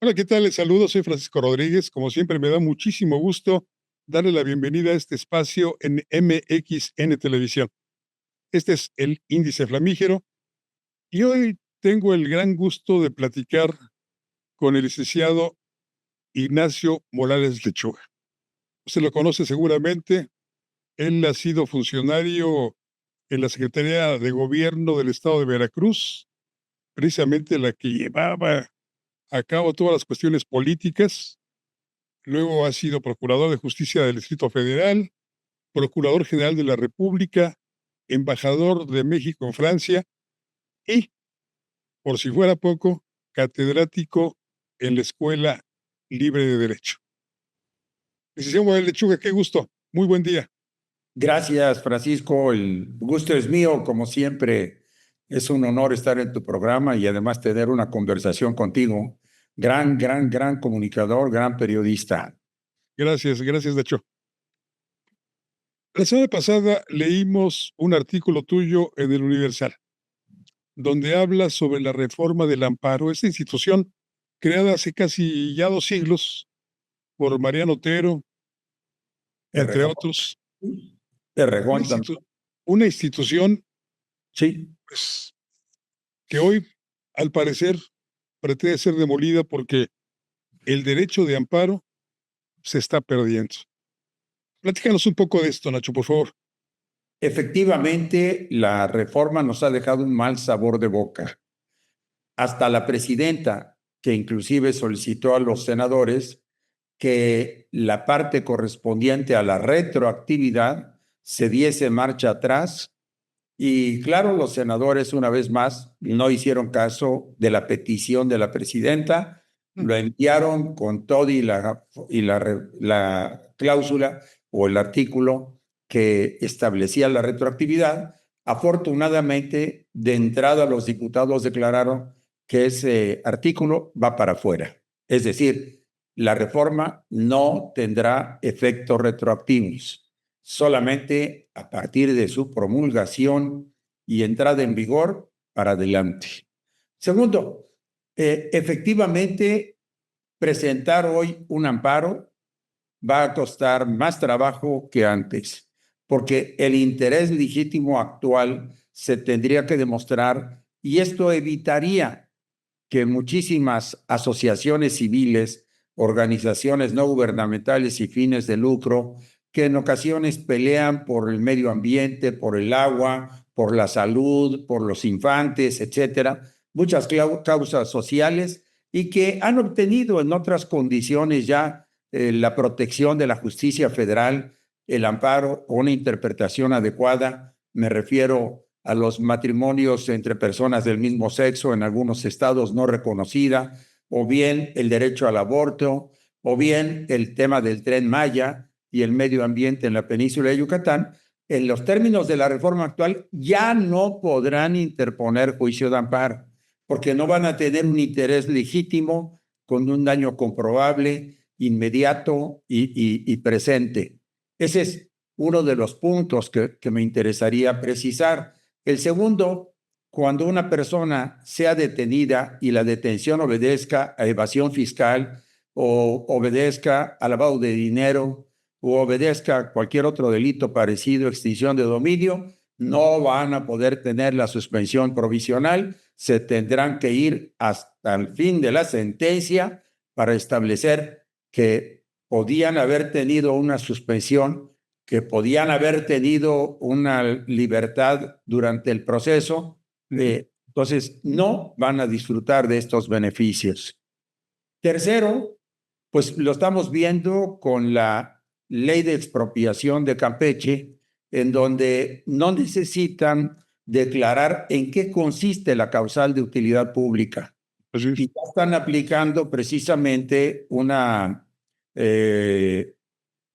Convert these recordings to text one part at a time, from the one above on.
Hola, ¿qué tal? Les saludo, soy Francisco Rodríguez. Como siempre, me da muchísimo gusto darle la bienvenida a este espacio en MXN Televisión. Este es el Índice Flamígero y hoy tengo el gran gusto de platicar con el licenciado Ignacio Morales Lechuga. Usted lo conoce seguramente. Él ha sido funcionario en la Secretaría de Gobierno del Estado de Veracruz, precisamente la que llevaba a cabo todas las cuestiones políticas. Luego ha sido Procurador de Justicia del Distrito Federal, Procurador General de la República, Embajador de México en Francia y, por si fuera poco, catedrático en la Escuela Libre de Derecho. Licenciado Morales Lechuga, qué gusto. Muy buen día. Gracias, Francisco. El gusto es mío, como siempre. Es un honor estar en tu programa y además tener una conversación contigo. Gran comunicador, gran periodista. Gracias, gracias, Nacho. La semana pasada leímos un artículo tuyo en el Universal, donde habla sobre la reforma del amparo, esta institución creada hace casi ya 2 siglos por Mariano Otero, entre Errejón. otros, una, Errejón también. institu- una institución Sí, pues, que hoy, al parecer, pretende ser demolida porque el derecho de amparo se está perdiendo. Platícanos un poco de esto, Nacho, por favor. efectivamente, la reforma nos ha dejado un mal sabor de boca. Hasta la presidenta, que inclusive solicitó a los senadores que la parte correspondiente a la retroactividad se diese marcha atrás. Y claro, los senadores, una vez más, no hicieron caso de la petición de la presidenta, lo enviaron con todo la cláusula o el artículo que establecía la retroactividad. Afortunadamente, de entrada, los diputados declararon que ese artículo va para afuera. Es decir, la reforma no tendrá efectos retroactivos. Solamente a partir de su promulgación y entrada en vigor para adelante. Segundo, efectivamente, presentar hoy un amparo va a costar más trabajo que antes, porque el interés legítimo actual se tendría que demostrar y esto evitaría que muchísimas asociaciones civiles, organizaciones no gubernamentales y fines de lucro, que en ocasiones pelean por el medio ambiente, por el agua, por la salud, por los infantes, etcétera, muchas causas sociales y que han obtenido en otras condiciones ya la protección de la justicia federal, el amparo o una interpretación adecuada. Me refiero a los matrimonios entre personas del mismo sexo en algunos estados no reconocida, o bien el derecho al aborto, o bien el tema del Tren Maya y el medio ambiente en la península de Yucatán. En los términos de la reforma actual ya no podrán interponer juicio de amparo, porque no van a tener un interés legítimo con un daño comprobable, inmediato y presente. Ese es uno de los puntos que me interesaría precisar. El segundo, cuando una persona sea detenida y la detención obedezca a evasión fiscal o obedezca a lavado de dinero o obedezca a cualquier otro delito parecido, extinción de dominio, no van a poder tener la suspensión provisional, se tendrán que ir hasta el fin de la sentencia para establecer que podían haber tenido una suspensión, que podían haber tenido una libertad durante el proceso, entonces no van a disfrutar de estos beneficios. Tercero, pues lo estamos viendo con la ley de expropiación de Campeche, en donde no necesitan declarar en qué consiste la causal de utilidad pública. Así es. Y ya están aplicando precisamente una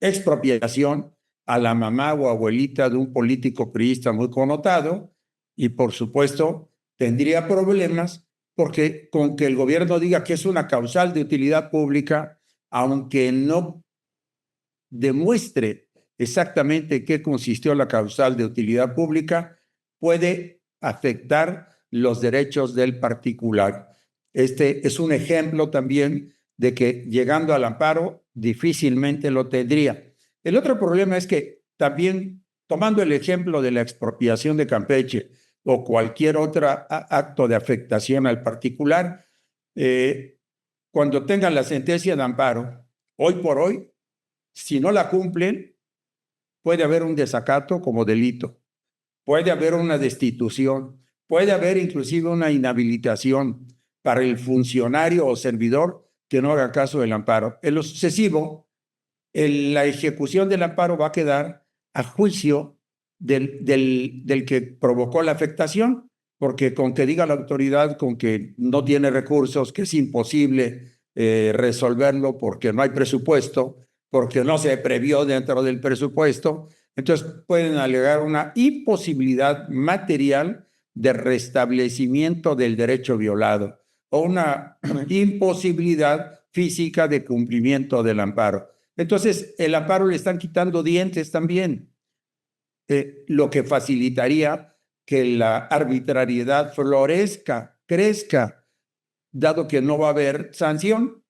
expropiación a la mamá o abuelita de un político priista muy connotado y por supuesto tendría problemas porque con que el gobierno diga que es una causal de utilidad pública, aunque no demuestre exactamente qué consistió la causal de utilidad pública, puede afectar los derechos del particular. Este es un ejemplo también de que llegando al amparo difícilmente lo tendría. El otro problema es que también, tomando el ejemplo de la expropiación de Campeche o cualquier otro acto de afectación al particular, cuando tengan la sentencia de amparo, hoy por hoy, si no la cumplen, puede haber un desacato como delito, puede haber una destitución, puede haber inclusive una inhabilitación para el funcionario o servidor que no haga caso del amparo. En lo sucesivo, la ejecución del amparo va a quedar a juicio del que provocó la afectación, porque con que diga la autoridad, con que no tiene recursos, que es imposible resolverlo porque no hay presupuesto, porque no se previó dentro del presupuesto, entonces pueden alegar una imposibilidad material de restablecimiento del derecho violado o una imposibilidad física de cumplimiento del amparo. Entonces, el amparo le están quitando dientes también, lo que facilitaría que la arbitrariedad florezca, crezca, dado que no va a haber sanción,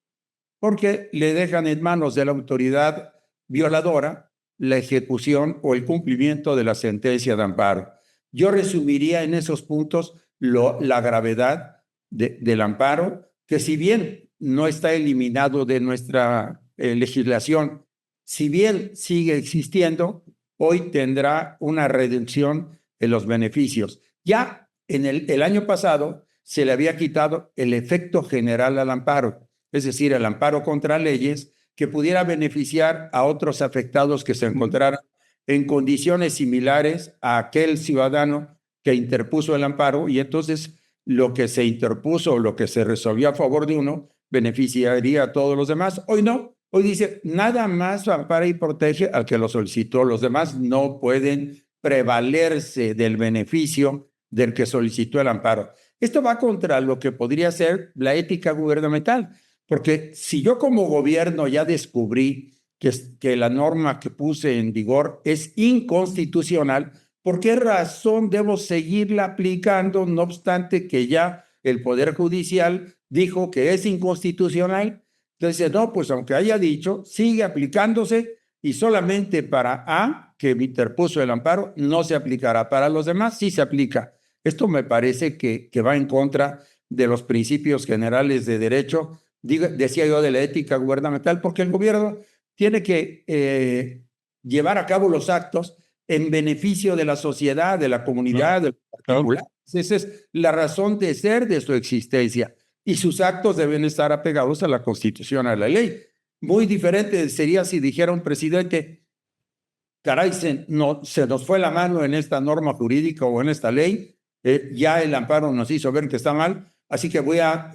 porque le dejan en manos de la autoridad violadora la ejecución o el cumplimiento de la sentencia de amparo. Yo resumiría en esos puntos la gravedad del amparo, que si bien no está eliminado de nuestra legislación, si bien sigue existiendo, hoy tendrá una reducción en los beneficios. Ya en el año pasado se le había quitado el efecto general al amparo, es decir, el amparo contra leyes que pudiera beneficiar a otros afectados que se encontraran en condiciones similares a aquel ciudadano que interpuso el amparo, y entonces lo que se interpuso o lo que se resolvió a favor de uno beneficiaría a todos los demás. Hoy no, hoy dice nada más ampara y protege al que lo solicitó, los demás no pueden prevalerse del beneficio del que solicitó el amparo. Esto va contra lo que podría ser la ética gubernamental, porque si yo como gobierno ya descubrí que la norma que puse en vigor es inconstitucional, ¿por qué razón debo seguirla aplicando, no obstante que ya el Poder Judicial dijo que es inconstitucional? Entonces, no, pues aunque haya dicho, sigue aplicándose y solamente para A, que interpuso el amparo, no se aplicará. Para los demás sí se aplica. Esto me parece que va en contra de los principios generales de derecho, decía yo, de la ética gubernamental, porque el gobierno tiene que llevar a cabo los actos en beneficio de la sociedad, de la comunidad, del particular. Esa es la razón de ser de su existencia, y sus actos deben estar apegados a la Constitución, a la ley. Muy diferente sería si dijera un presidente: caray, se nos fue la mano en esta norma jurídica o en esta ley, ya el amparo nos hizo ver que está mal, así que voy a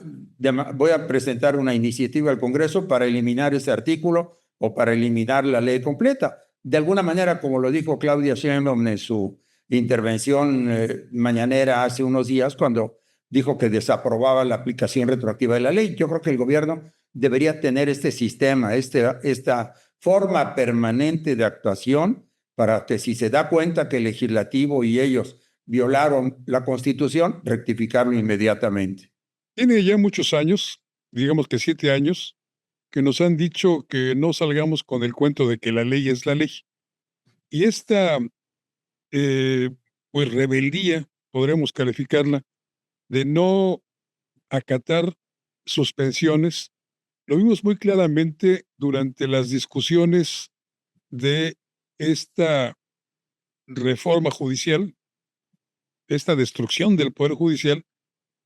presentar una iniciativa al Congreso para eliminar ese artículo o para eliminar la ley completa. De alguna manera, como lo dijo Claudia Sheinbaum en su intervención mañanera hace unos días, cuando dijo que desaprobaba la aplicación retroactiva de la ley. Yo creo que el gobierno debería tener este sistema, esta forma permanente de actuación, para que si se da cuenta que el legislativo y ellos violaron la Constitución, rectificarlo inmediatamente. Tiene ya muchos años, digamos que 7 años, que nos han dicho que no salgamos con el cuento de que la ley es la ley. Y esta, pues, rebeldía, podremos calificarla, de no acatar suspensiones, lo vimos muy claramente durante las discusiones de esta reforma judicial, esta destrucción del Poder Judicial,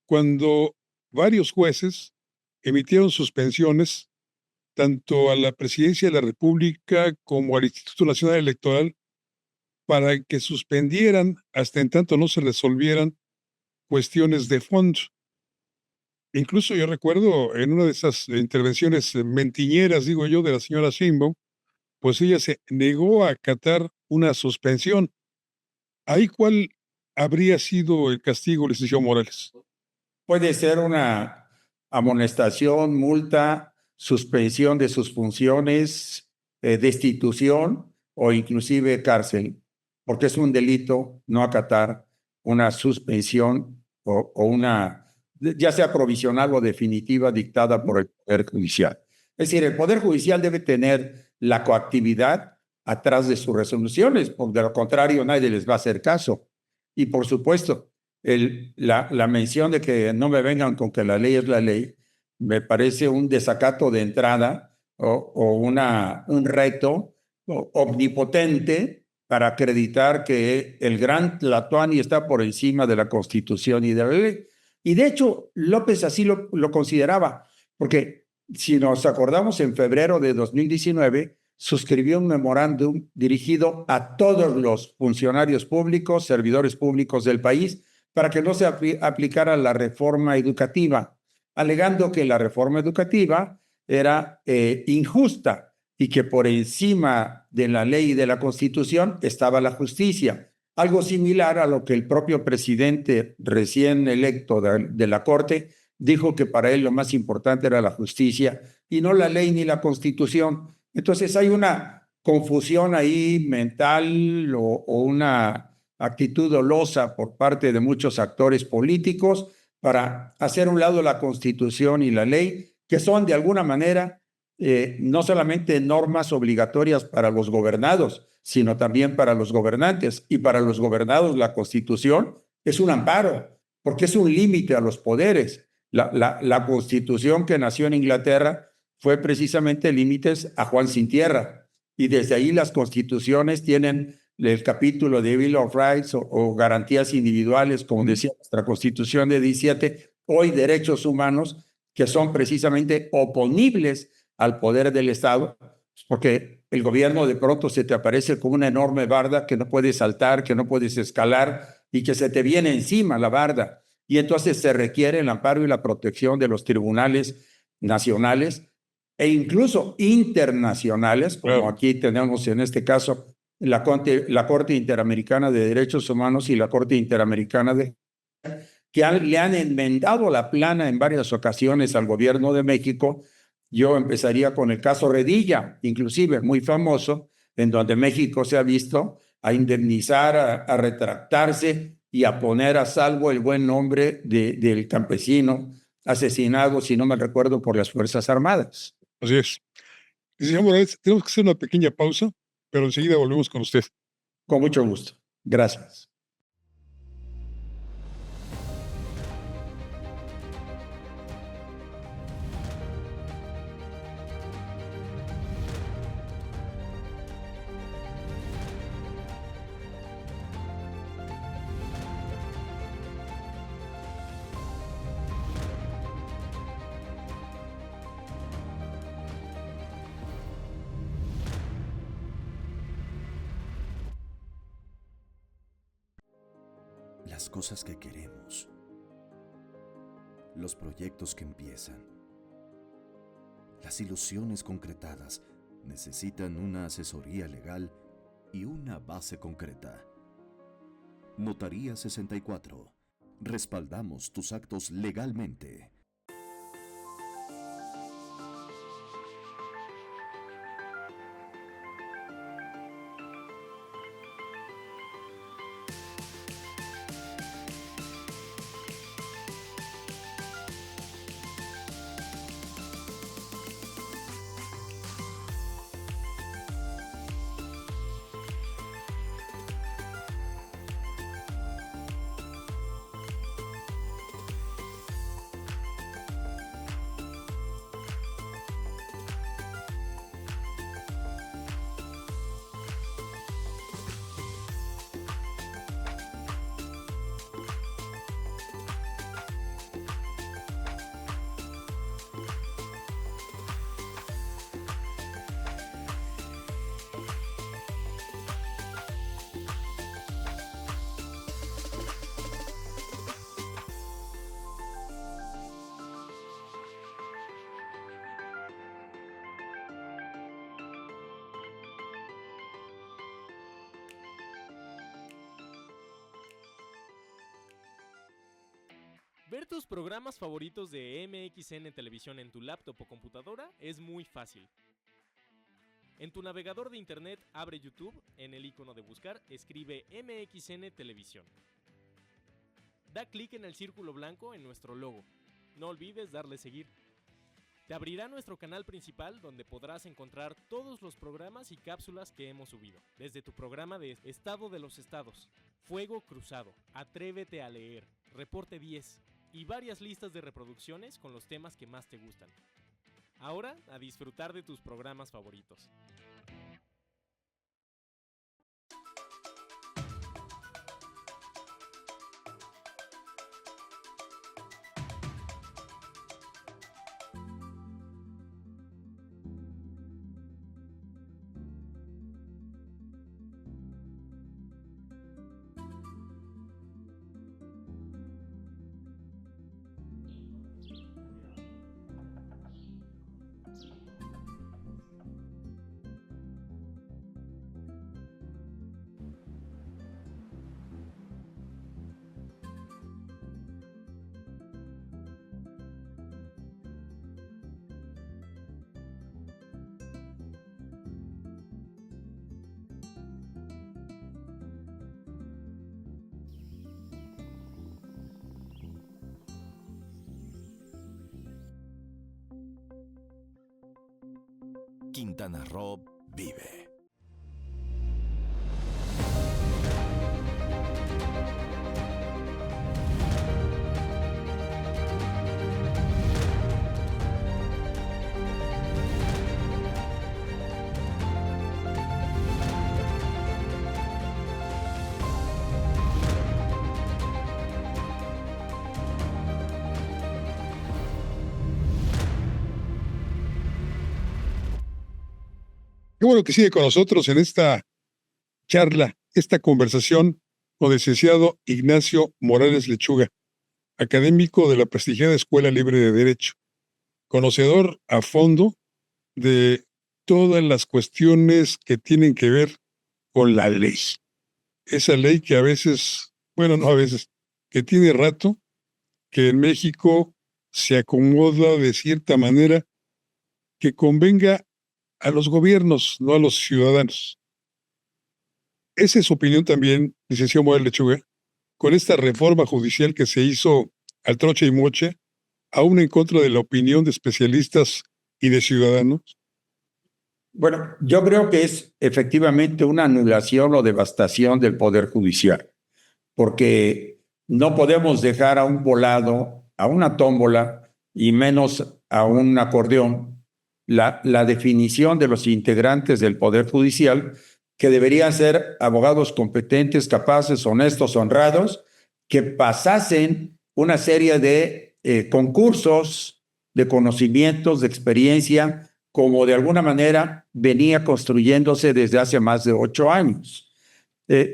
cuando varios jueces emitieron suspensiones tanto a la Presidencia de la República como al Instituto Nacional Electoral para que suspendieran hasta en tanto no se resolvieran cuestiones de fondo. Incluso yo recuerdo en una de esas intervenciones mentiñeras, digo yo, de la señora Sheinbaum, pues ella se negó a acatar una suspensión. ¿Ahí cuál habría sido el castigo, licenciado Morales? Puede ser una amonestación, multa, suspensión de sus funciones, destitución o inclusive cárcel, porque es un delito no acatar una suspensión o una ya sea provisional o definitiva, dictada por el Poder Judicial. Es decir, el Poder Judicial debe tener la coactividad atrás de sus resoluciones, porque de lo contrario nadie les va a hacer caso. Y por supuesto, la mención de que no me vengan con que la ley es la ley, me parece un desacato de entrada o un reto omnipotente para acreditar que el gran Tlatoani está por encima de la Constitución y de la ley. Y de hecho, López así lo consideraba, porque si nos acordamos, en febrero de 2019 suscribió un memorándum dirigido a todos los funcionarios públicos, servidores públicos del país, para que no se aplicara la reforma educativa, alegando que la reforma educativa era injusta y que por encima de la ley y de la Constitución estaba la justicia. Algo similar a lo que el propio presidente recién electo de la Corte dijo, que para él lo más importante era la justicia y no la ley ni la Constitución. Entonces hay una confusión ahí mental o una actitud dolosa por parte de muchos actores políticos para hacer a un lado la Constitución y la ley, que son de alguna manera no solamente normas obligatorias para los gobernados, sino también para los gobernantes. Y para los gobernados la Constitución es un amparo, porque es un límite a los poderes. La Constitución que nació en Inglaterra fue precisamente límites a Juan sin tierra. Y desde ahí las constituciones tienen el capítulo de Bill of Rights o garantías individuales, como decía nuestra Constitución de 17, hoy derechos humanos, que son precisamente oponibles al poder del Estado, porque el gobierno de pronto se te aparece como una enorme barda que no puedes saltar, que no puedes escalar y que se te viene encima la barda. Y entonces se requiere el amparo y la protección de los tribunales nacionales e incluso internacionales, como aquí tenemos en este caso la Corte Interamericana de Derechos Humanos y la Corte Interamericana que le han enmendado la plana en varias ocasiones al gobierno de México. Yo empezaría con el caso Redilla, inclusive muy famoso, en donde México se ha visto a indemnizar, a retractarse y a poner a salvo el buen nombre del campesino asesinado, si no me recuerdo, por las Fuerzas Armadas. Así es. Señor Morales, tenemos que hacer una pequeña pausa, pero enseguida volvemos con usted. Con mucho gusto. Gracias. Las cosas que queremos, los proyectos que empiezan, las ilusiones concretadas necesitan una asesoría legal y una base concreta. Notaría 64. Respaldamos tus actos legalmente. Ver tus programas favoritos de MXN Televisión en tu laptop o computadora es muy fácil. En tu navegador de internet abre YouTube, en el icono de buscar escribe MXN Televisión. Da clic en el círculo blanco en nuestro logo. No olvides darle seguir. Te abrirá nuestro canal principal donde podrás encontrar todos los programas y cápsulas que hemos subido, desde tu programa de Estado de los Estados, Fuego Cruzado, Atrévete a leer, Reporte 10 y varias listas de reproducciones con los temas que más te gustan. Ahora, a disfrutar de tus programas favoritos. Quintana Roo vive. Qué bueno que sigue con nosotros en esta charla, esta conversación con el licenciado Ignacio Morales Lechuga, académico de la prestigiada Escuela Libre de Derecho, conocedor a fondo de todas las cuestiones que tienen que ver con la ley. Esa ley que a veces, bueno, no a veces, que tiene rato, que en México se acomoda de cierta manera que convenga a los gobiernos, no a los ciudadanos. Esa es su opinión también, licenciado Morales Lechuga, con esta reforma judicial que se hizo al troche y moche, aún en contra de la opinión de especialistas y de ciudadanos. Bueno, yo creo que es efectivamente una anulación o devastación del Poder Judicial, porque no podemos dejar a un volado, a una tómbola y menos a un acordeón, la definición de los integrantes del Poder Judicial, que deberían ser abogados competentes, capaces, honestos, honrados, que pasasen una serie de concursos, de conocimientos, de experiencia, como de alguna manera venía construyéndose desde hace más de 8 años.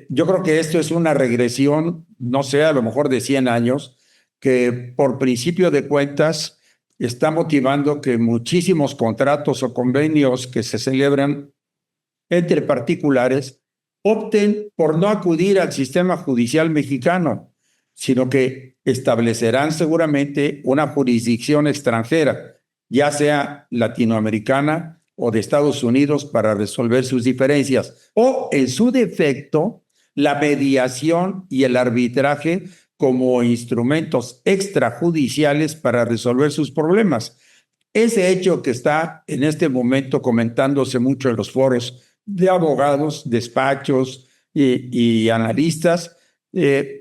Yo creo que esto es una regresión, no sé, a lo mejor de 100 años, que por principio de cuentas está motivando que muchísimos contratos o convenios que se celebran entre particulares opten por no acudir al sistema judicial mexicano, sino que establecerán seguramente una jurisdicción extranjera, ya sea latinoamericana o de Estados Unidos, para resolver sus diferencias, o en su defecto, la mediación y el arbitraje como instrumentos extrajudiciales para resolver sus problemas. Ese hecho que está en este momento comentándose mucho en los foros de abogados, despachos y analistas,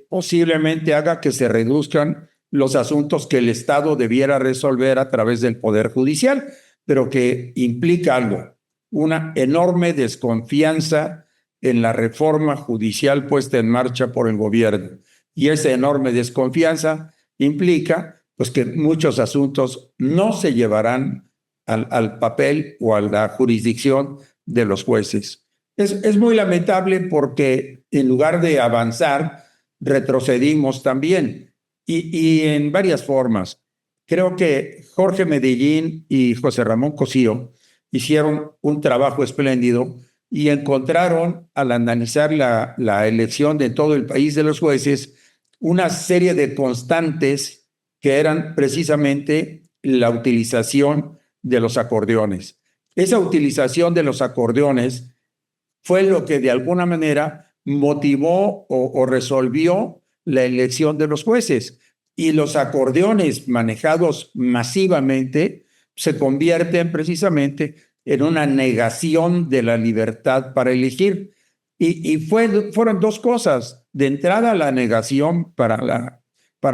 posiblemente haga que se reduzcan los asuntos que el Estado debiera resolver a través del Poder Judicial, pero que implica algo, una enorme desconfianza en la reforma judicial puesta en marcha por el gobierno. Y esa enorme desconfianza implica pues, que muchos asuntos no se llevarán al papel o a la jurisdicción de los jueces. Es muy lamentable porque en lugar de avanzar, retrocedimos también y en varias formas. Creo que Jorge Medellín y José Ramón Cosío hicieron un trabajo espléndido y encontraron, al analizar la elección de todo el país de los jueces, una serie de constantes que eran precisamente la utilización de los acordeones. Esa utilización de los acordeones fue lo que de alguna manera motivó o resolvió la elección de los jueces. Y los acordeones manejados masivamente se convierten precisamente en una negación de la libertad para elegir. Y fueron dos cosas. De entrada, la negación para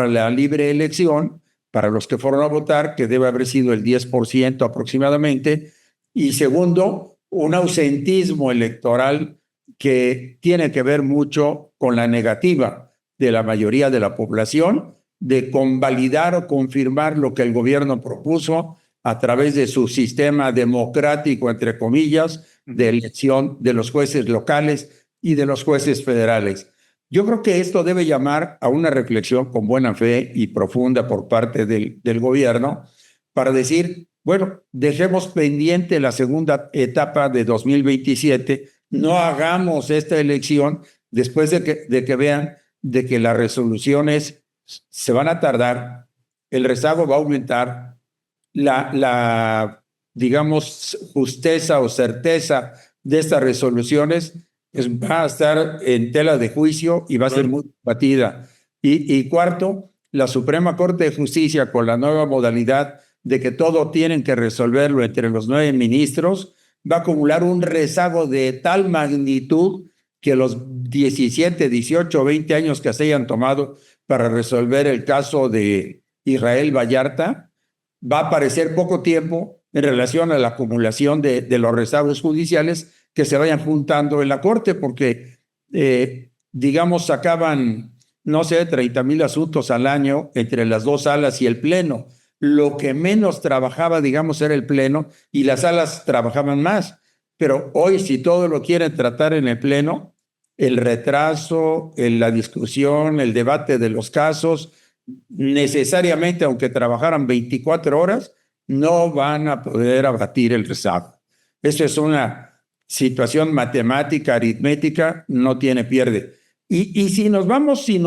la libre elección, para los que fueron a votar, que debe haber sido el 10% aproximadamente. Y segundo, un ausentismo electoral que tiene que ver mucho con la negativa de la mayoría de la población de convalidar o confirmar lo que el gobierno propuso a través de su sistema democrático, entre comillas, de elección de los jueces locales y de los jueces federales. Yo creo que esto debe llamar a una reflexión con buena fe y profunda por parte del gobierno para decir, bueno, dejemos pendiente la segunda etapa de 2027, no hagamos esta elección después de que vean de que las resoluciones se van a tardar, el rezago va a aumentar, la digamos, justeza o certeza de estas resoluciones va a estar en tela de juicio y va a ser muy batida. Y cuarto, la Suprema Corte de Justicia, con la nueva modalidad de que todo tienen que resolverlo entre los 9 ministros, va a acumular un rezago de tal magnitud que los 17, 18, 20 años que se hayan tomado para resolver el caso de Israel Vallarta, va a aparecer poco tiempo en relación a la acumulación de los rezagos judiciales que se vayan juntando en la Corte, porque, digamos, sacaban, no sé, 30,000 asuntos al año entre las dos salas y el Pleno. Lo que menos trabajaba, digamos, era el Pleno y las salas trabajaban más. Pero hoy, si todo lo quieren tratar en el Pleno, el retraso, la discusión, el debate de los casos, necesariamente, aunque trabajaran 24 horas, no van a poder abatir el rezago. Eso es una situación matemática, aritmética, no tiene pierde. Y si nos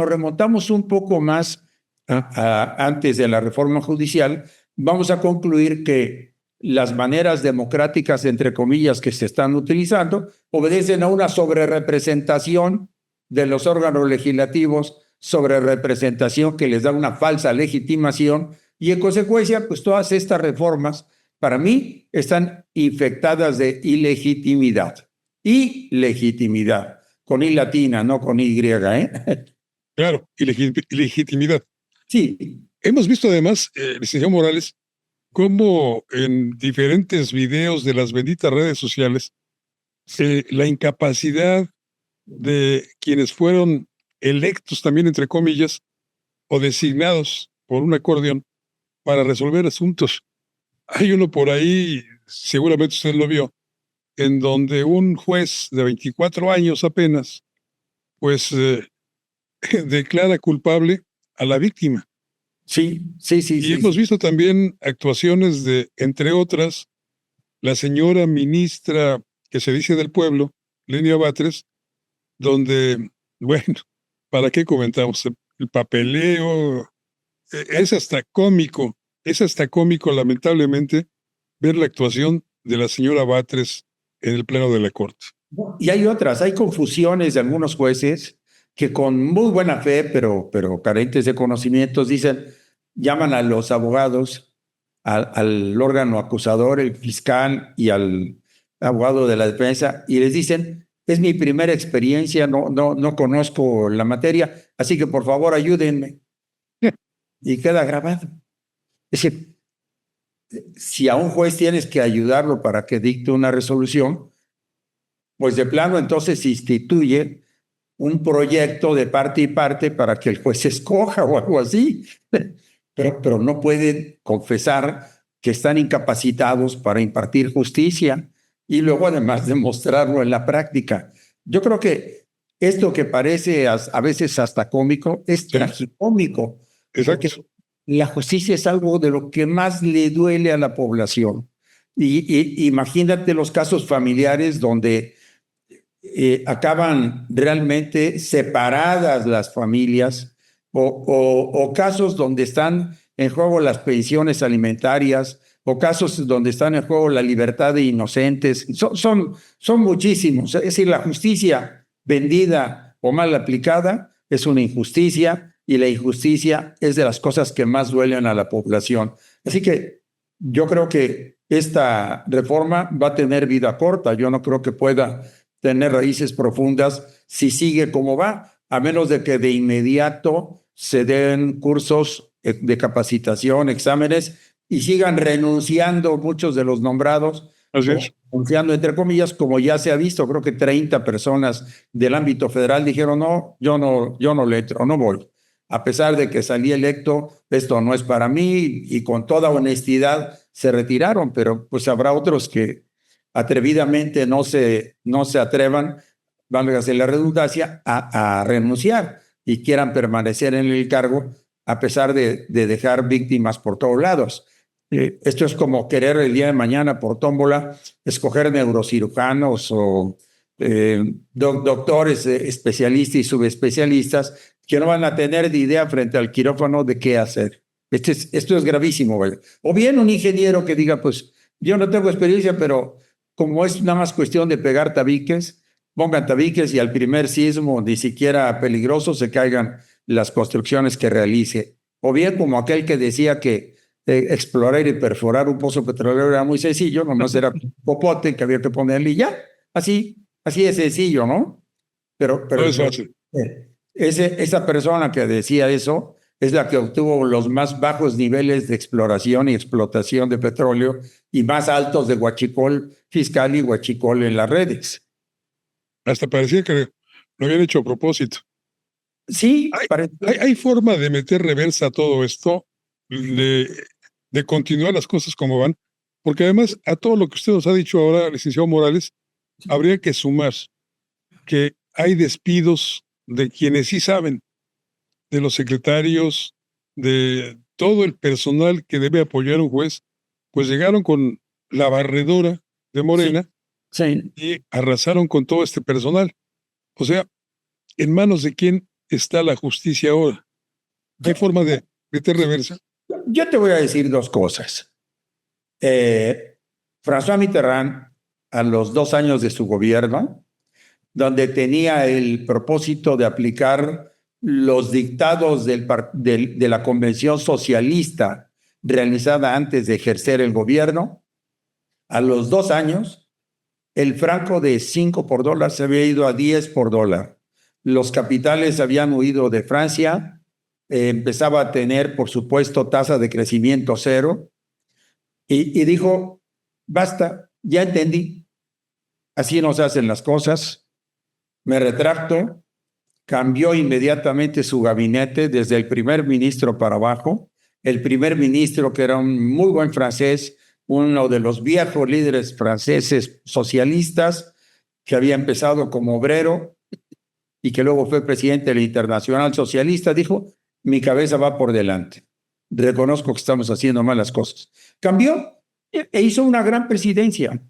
remontamos un poco más antes de la reforma judicial, vamos a concluir que las maneras democráticas, entre comillas, que se están utilizando, obedecen a una sobrerepresentación de los órganos legislativos, sobrerepresentación que les da una falsa legitimación, y en consecuencia, pues todas estas reformas, para mí, están infectadas de ilegitimidad. Ilegitimidad, con I latina, no con Y, ¿eh? Claro, ilegitimidad. Sí. Hemos visto además, licenciado Morales, cómo en diferentes videos de las benditas redes sociales, la incapacidad de quienes fueron electos también, entre comillas, o designados por un acordeón para resolver asuntos. Hay uno por ahí, seguramente usted lo vio, en donde un juez de 24 años apenas, pues declara culpable a la víctima. Sí. Y hemos visto también actuaciones de, entre otras, la señora ministra que se dice del pueblo, Lenia Batres, donde, bueno, ¿para qué comentamos? El papeleo, es hasta cómico, lamentablemente, ver la actuación de la señora Batres en el pleno de la Corte. Y hay confusiones de algunos jueces que con muy buena fe, pero carentes de conocimientos, llaman a los abogados, al órgano acusador, el fiscal y al abogado de la defensa, y les dicen, es mi primera experiencia, no conozco la materia, así que por favor ayúdenme. Y queda grabado. Es decir, si a un juez tienes que ayudarlo para que dicte una resolución, pues de plano entonces se instituye un proyecto de parte y parte para que el juez escoja o algo así. Pero no pueden confesar que están incapacitados para impartir justicia y luego además demostrarlo en la práctica. Yo creo que esto que parece a veces hasta cómico es tragicómico. Exacto. Porque la justicia es algo de lo que más le duele a la población. Y imagínate los casos familiares donde acaban realmente separadas las familias o casos donde están en juego las pensiones alimentarias o casos donde están en juego la libertad de inocentes. Son muchísimos. Es decir, la justicia vendida o mal aplicada es una injusticia y la injusticia es de las cosas que más duelen a la población. Así que yo creo que esta reforma va a tener vida corta. Yo no creo que pueda tener raíces profundas si sigue como va, a menos de que de inmediato se den cursos de capacitación, exámenes y sigan renunciando muchos de los nombrados. Así es. Renunciando entre comillas, como ya se ha visto, creo que 30 personas del ámbito federal dijeron, no, yo no le entro, no voy. A pesar de que salí electo, esto no es para mí y con toda honestidad se retiraron, pero pues habrá otros que atrevidamente no se atrevan, válgase la redundancia, a renunciar y quieran permanecer en el cargo a pesar de dejar víctimas por todos lados. Esto es como querer el día de mañana por tómbola escoger neurocirujanos o doctores especialistas y subespecialistas que no van a tener de idea frente al quirófano de qué hacer. Esto es gravísimo, ¿vale? O bien un ingeniero que diga, pues yo no tengo experiencia, pero como es nada más cuestión de pegar tabiques, pongan tabiques y al primer sismo, ni siquiera peligroso, se caigan las construcciones que realice. O bien como aquel que decía que explorar y perforar un pozo petrolero era muy sencillo, nomás era popote que había que ponerle y ya. Así es sencillo, ¿no? Pero No es fácil. Esa persona que decía eso es la que obtuvo los más bajos niveles de exploración y explotación de petróleo y más altos de huachicol fiscal y huachicol en las redes. Hasta parecía que lo habían hecho a propósito. Sí, ¿Hay forma de meter reversa a todo esto, de continuar las cosas como van? Porque además, a todo lo que usted nos ha dicho ahora, licenciado Morales, habría que sumar que hay despidos de quienes sí saben, de los secretarios, de todo el personal que debe apoyar a un juez, pues llegaron con la barredora de Morena sí. y arrasaron con todo este personal. O sea, ¿en manos de quién está la justicia ahora? ¿Hay forma de meter reversa? Yo te voy a decir dos cosas. François Mitterrand, a los 2 años de su gobierno, donde tenía el propósito de aplicar los dictados de la Convención Socialista realizada antes de ejercer el gobierno, a los 2 años, el franco de 5 por dólar se había ido a 10 por dólar. Los capitales habían huido de Francia, empezaba a tener, por supuesto, tasa de crecimiento cero, y dijo, basta, ya entendí, así no se hacen las cosas, me retracto, cambió inmediatamente su gabinete desde el primer ministro para abajo, el primer ministro que era un muy buen francés, uno de los viejos líderes franceses socialistas, que había empezado como obrero y que luego fue presidente de la Internacional Socialista, dijo, mi cabeza va por delante. Reconozco que estamos haciendo mal las cosas. Cambió e hizo una gran presidencia.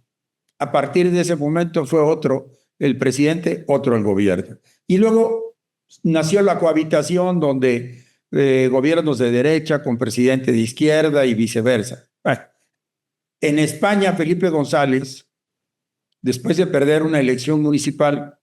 A partir de ese momento fue otro el presidente, otro el gobierno. Y luego nació la cohabitación donde gobiernos de derecha con presidente de izquierda y viceversa. En España, Felipe González, después de perder una elección municipal,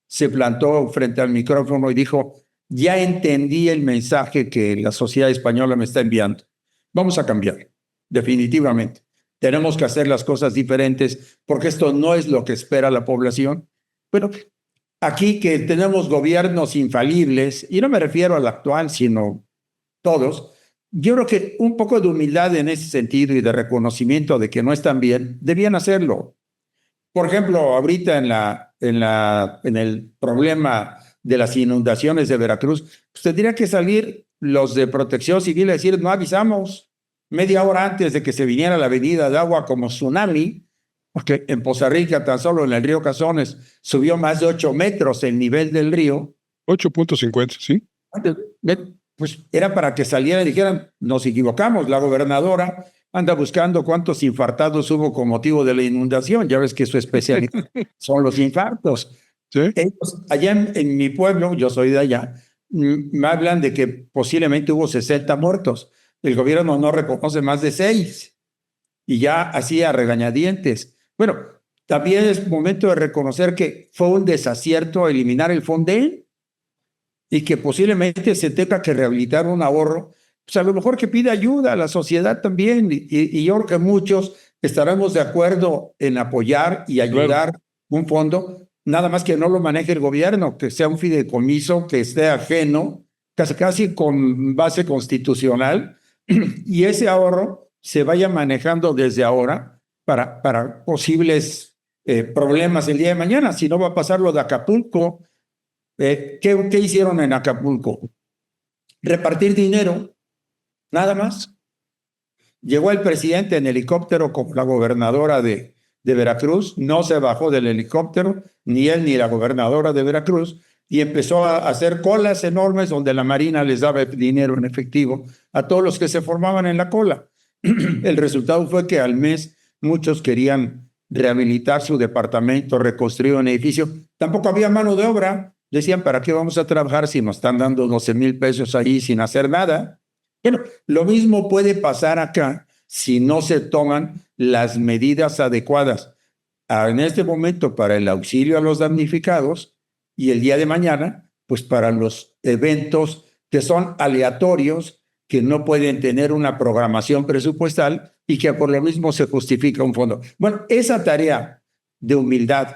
se plantó frente al micrófono y dijo, ya entendí el mensaje que la sociedad española me está enviando. Vamos a cambiar, definitivamente. Tenemos que hacer las cosas diferentes porque esto no es lo que espera la población. Bueno, aquí que tenemos gobiernos infalibles, y no me refiero al actual, sino todos, yo creo que un poco de humildad en ese sentido y de reconocimiento de que no están bien, debían hacerlo. Por ejemplo, ahorita en el problema de las inundaciones de Veracruz, pues tendría que salir los de Protección Civil a decir, no avisamos media hora antes de que se viniera la venida de agua como tsunami, porque en Poza Rica, tan solo en el río Cazones, subió más de 8 metros el nivel del río. 8.50, ¿sí? Pues era para que salieran y dijeran, nos equivocamos, la gobernadora anda buscando cuántos infartados hubo con motivo de la inundación, ya ves que su especialidad son los infartos. ¿Sí? Ellos, allá en mi pueblo, yo soy de allá, me hablan de que posiblemente hubo 60 muertos. El gobierno no reconoce más de 6 y ya hacía regañadientes. Bueno, también es momento de reconocer que fue un desacierto eliminar el Fonden. y que posiblemente se tenga que rehabilitar un ahorro, pues a lo mejor que pida ayuda a la sociedad también. Y yo creo que muchos estaremos de acuerdo en apoyar y ayudar un fondo, nada más que no lo maneje el gobierno, que sea un fideicomiso que esté ajeno, casi con base constitucional, y ese ahorro se vaya manejando desde ahora para posibles problemas el día de mañana. Si no, va a pasar lo de Acapulco. ¿Qué hicieron en Acapulco? Repartir dinero, nada más. Llegó el presidente en helicóptero con la gobernadora de Veracruz, no se bajó del helicóptero, ni él ni la gobernadora de Veracruz, y empezó a hacer colas enormes donde la Marina les daba dinero en efectivo a todos los que se formaban en la cola. El resultado fue que al mes muchos querían rehabilitar su departamento, reconstruir un edificio. Tampoco había mano de obra. Decían, ¿para qué vamos a trabajar si nos están dando 12,000 pesos ahí sin hacer nada? Bueno, lo mismo puede pasar acá si no se toman las medidas adecuadas en este momento para el auxilio a los damnificados y el día de mañana, pues para los eventos que son aleatorios, que no pueden tener una programación presupuestal y que por lo mismo se justifica un fondo. Bueno, esa tarea de humildad,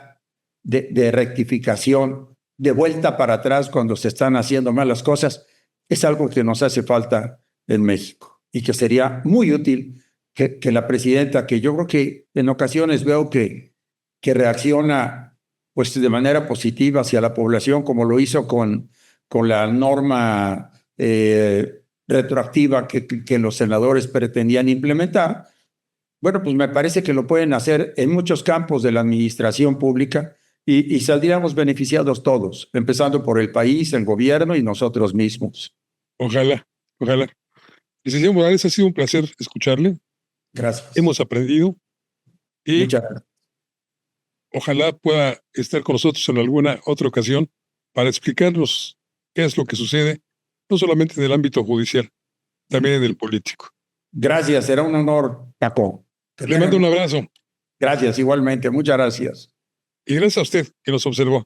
de rectificación, de vuelta para atrás cuando se están haciendo mal las cosas, es algo que nos hace falta en México y que sería muy útil que la presidenta, que yo creo que en ocasiones veo que reacciona pues de manera positiva hacia la población, como lo hizo con la norma retroactiva que los senadores pretendían implementar. Bueno, pues me parece que lo pueden hacer en muchos campos de la administración pública y saldríamos beneficiados todos, empezando por el país, el gobierno y nosotros mismos. Ojalá, ojalá. Licenciado Morales, ha sido un placer escucharle. Gracias. Hemos aprendido y Muchas gracias. ojalá pueda estar con nosotros en alguna otra ocasión para explicarnos qué es lo que sucede, no solamente en el ámbito judicial, también en el político. Gracias, será un honor, Paco. Le mando un abrazo. Gracias, igualmente. Muchas gracias. Y gracias a usted que nos observó.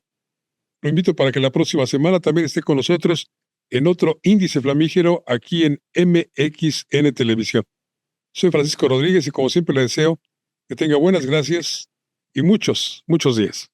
Lo invito para que la próxima semana también esté con nosotros en otro índice flamígero aquí en MXN Televisión. Soy Francisco Rodríguez y como siempre le deseo que tenga buenas gracias y muchos, muchos días.